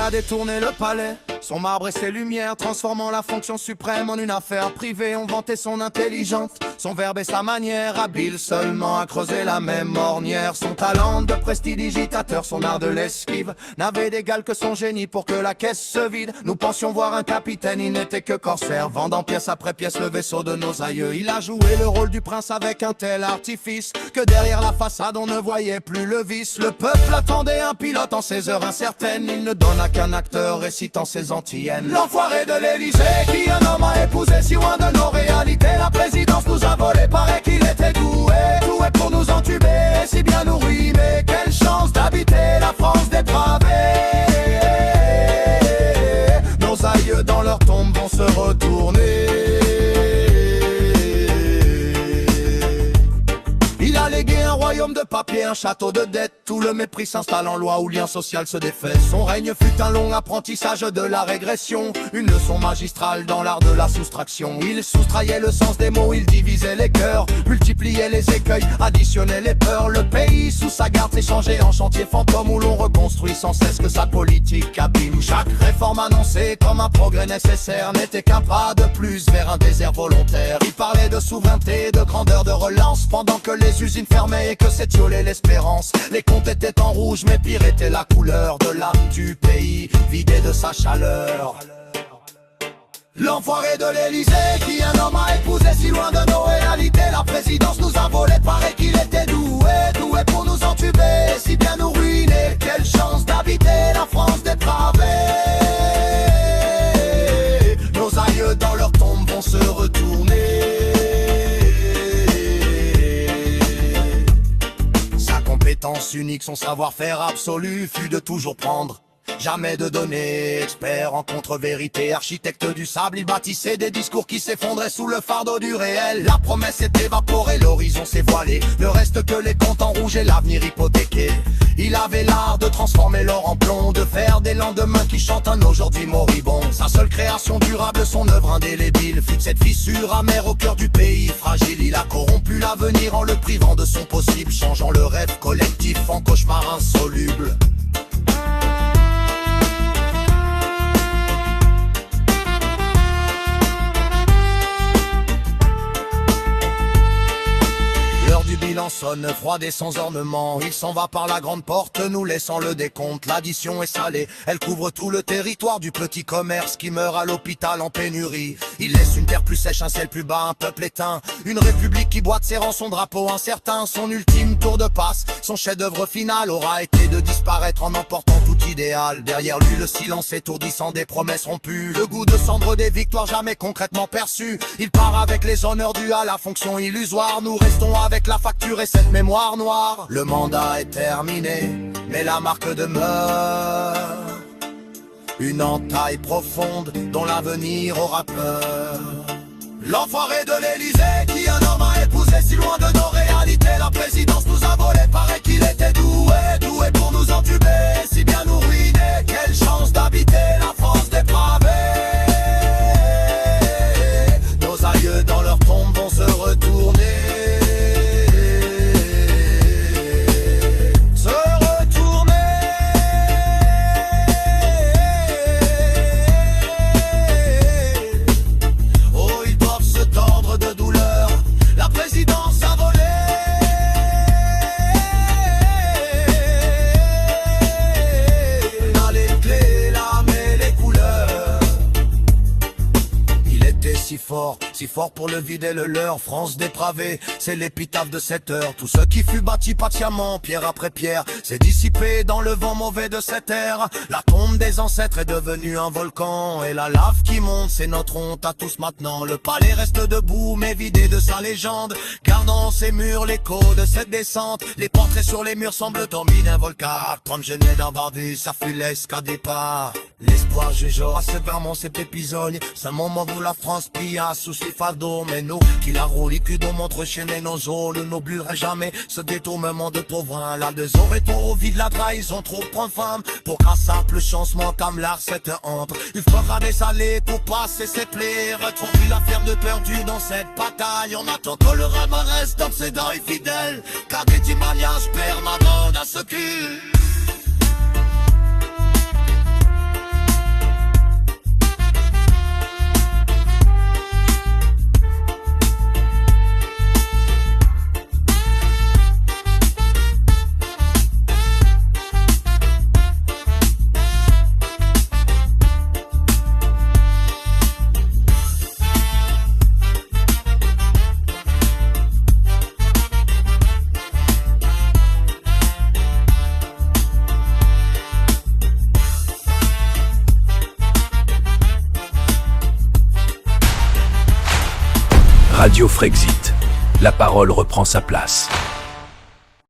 a détourné le palais, son marbre et ses lumières, transformant la fonction suprême en une affaire privée. On vantait son intelligence, son verbe et sa manière, habile seulement à creuser la même ornière. Son talent de prestidigitateur, son art de l'esquive, n'avait d'égal que son génie pour que la caisse se vide. Nous pensions voir un capitaine, il n'était que corsaire, vendant pièce après pièce le vaisseau de nos aïeux. Il a joué le rôle du prince avec un tel artifice que derrière la façade on ne voyait plus le vice. Le peuple attendait un pilote en ces heures incertaines, il ne donna qu'un acteur récitant ses antiennes. L'enfoiré de l'Élysée, qui un homme a épousé si loin de nos réalités. La présidence nous a volé, paraît qu'il était doué pour nous entuber et si bien nous ruiner. Quelle chance d'habiter la France dépravée. Nos aïeux dans leur tombe vont se retourner. Un royaume de papier, un château de dette, tout le mépris s'installe en loi où lien social se défait. Son règne fut un long apprentissage de la régression, une leçon magistrale dans l'art de la soustraction. Il soustrayait le sens des mots, il divisait les cœurs, multipliait les écueils, additionnait les peurs. Le pays sous sa garde s'est changé en chantier fantôme où l'on reconstruit sans cesse que sa politique abîme. Chaque réforme annoncée comme un progrès nécessaire n'était qu'un pas de plus vers un désert volontaire. Il parlait de souveraineté, de grandeur, de relance, pendant que les usines fermaient et que s'étiolait l'espérance. Les comptes étaient en rouge, mais pire était la couleur de l'âme du pays, vidé de sa chaleur. L'enfoiré de l'Élysée, qui un homme a épousé si loin de nos réalités. La présidence nous a volé, paraît qu'il était doué pour nous entuber et si bien nous ruiner. Quelle chance d'habiter la France dépravée. Nos aïeux dans leur tombe vont se retourner. Compétence unique, son savoir-faire absolu fut de toujours prendre, jamais de donner. Expert en contre-vérité, architecte du sable, il bâtissait des discours qui s'effondraient sous le fardeau du réel. La promesse s'est évaporée, l'horizon s'est voilé, ne reste que les comptes en rouge et l'avenir hypothéqué. Il avait l'art de transformer l'or en plomb, de faire des lendemains qui chantent un aujourd'hui moribond. Sa seule création durable, son œuvre indélébile, fut cette fissure amère au cœur du pays fragile. Il a corrompu l'avenir en le privant de son possible, changeant le rêve collectif en cauchemar insoluble. Bilan sonne, froid et sans ornement. Il s'en va par la grande porte, nous laissant le décompte. L'addition est salée, elle couvre tout le territoire du petit commerce qui meurt à l'hôpital en pénurie. Il laisse une terre plus sèche, un ciel plus bas, un peuple éteint, une république qui boite serrant son drapeau incertain. Son ultime tour de passe, son chef-d'œuvre final aura été de disparaître en emportant tout idéal. Derrière lui le silence étourdissant des promesses rompues, le goût de cendre des victoires jamais concrètement perçues. Il part avec les honneurs dus à la fonction illusoire, nous restons avec la facture et cette mémoire noire. Le mandat est terminé, mais la marque demeure, une entaille profonde dont l'avenir aura peur. L'enfoiré de l'Élysée, qui un homme a épousé si loin de nos réalités. La présidence nous a volé, paraît qu'il était doué pour nous entuber et si bien nous ruiner. Quelle chance d'habiter la France dépravée. Nos aïeux dans leur tombe vont se retourner. Si fort pour le vide et le leur, France dépravée, c'est l'épitaphe de cette heure. Tout ce qui fut bâti patiemment, pierre après pierre, s'est dissipé dans le vent mauvais de cette ère. La tombe des ancêtres est devenue un volcan, et la lave qui monte, c'est notre honte à tous maintenant. Le palais reste debout, mais vidé de sa légende, gardant ses murs l'écho de cette descente. Les portraits sur les murs semblent tombés d'un volcan. 30 genêts d'un barbu, ça fut l'esca départ. L'espoir jugera sévèrement cet épisode. C'est un moment où la France pilla sous ses fardeaux. Mais nous, qui la roule, qui nous montre chaîner nos os, ne n'oubliera jamais ce détournement de pauvres. Là, deux auraient au vide la trahison, trop point femme. Pour qu'un simple changement comme l'art cette honte. Il fera des salés pour passer ses plaies. Retrouver la ferme de perdu dans cette bataille. On attend que le rabbin reste obsédant et fidèle, car des témoignages permanents à ce cul. Radio Frexit. La parole reprend sa place.